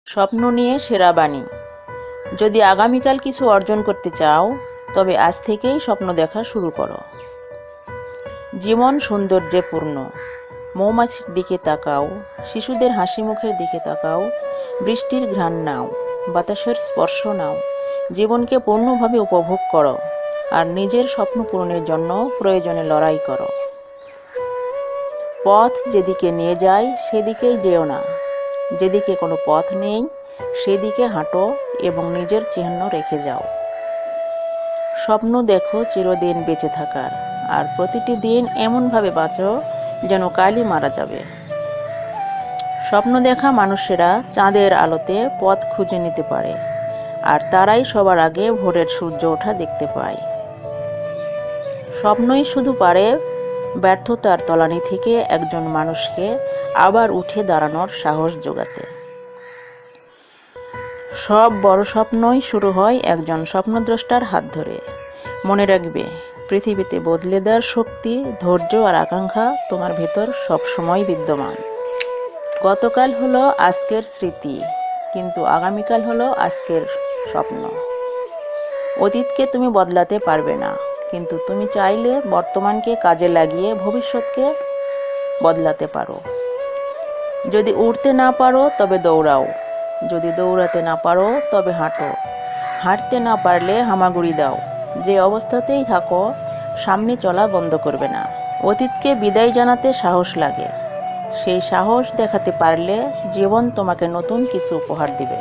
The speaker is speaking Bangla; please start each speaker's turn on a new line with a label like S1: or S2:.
S1: স্বপ্ন নিয়ে সেরা বাণী। যদি আগামীকাল কিছু অর্জন করতে চাও, তবে আজ থেকেই স্বপ্ন দেখা শুরু করো। জীবন সৌন্দর্যে পূর্ণ। মৌমাছির দিকে তাকাও, শিশুদের হাসি মুখের দিকে তাকাও, বৃষ্টির ঘ্রাণ নাও, বাতাসের স্পর্শ নাও। জীবনকে পূর্ণভাবে উপভোগ করো আর নিজের স্বপ্ন পূরণের জন্য প্রয়োজনে লড়াই করো। পথ যেদিকে নিয়ে যায় সেদিকেই যেও না, যেদিকে কোনো পথ নেই সেদিকে হাঁটো এবং নিজের চিহ্ন রেখে যাও। স্বপ্ন দেখো চিরদিন বেঁচে থাকার, আর প্রতিটি দিন এমনভাবে বাঁচো যেন কালই মারা যাবে। স্বপ্ন দেখা মানুষেরা চাঁদের আলোতে পথ খুঁজে নিতে পারে, আর তারাই সবার আগে ভোরের সূর্য ওঠা দেখতে পায়। স্বপ্নই শুধু পারে ব্যর্থতার তলানি থেকে একজন মানুষকে আবার উঠে দাঁড়ানোর সাহস জোগাতে। সব বড় স্বপ্নই শুরু হয় একজন স্বপ্নদ্রষ্টার হাত ধরে। মনে রাখবে, পৃথিবীতে বদলে দেওয়ার শক্তি, ধৈর্য আর আকাঙ্ক্ষা তোমার ভেতর সবসময় বিদ্যমান। গতকাল হলো আজকের স্মৃতি, কিন্তু আগামীকাল হলো আজকের স্বপ্ন। অতীতকে তুমি বদলাতে পারবে না, কিন্তু তুমি চাইলে বর্তমানকে কাজে লাগিয়ে ভবিষ্যৎকে বদলাতে পারো। যদি উড়তে না পারো তবে দৌড়াও, যদি দৌড়াতে না পারো তবে হাঁটো, হাঁটতে না পারলে হামাগুড়ি দাও। যে অবস্থাতেই থাকো, সামনে চলা বন্ধ করবে না। অতীতকে বিদায় জানাতে সাহস লাগে, সেই সাহস দেখাতে পারলে জীবন তোমাকে নতুন কিছু উপহার দিবে।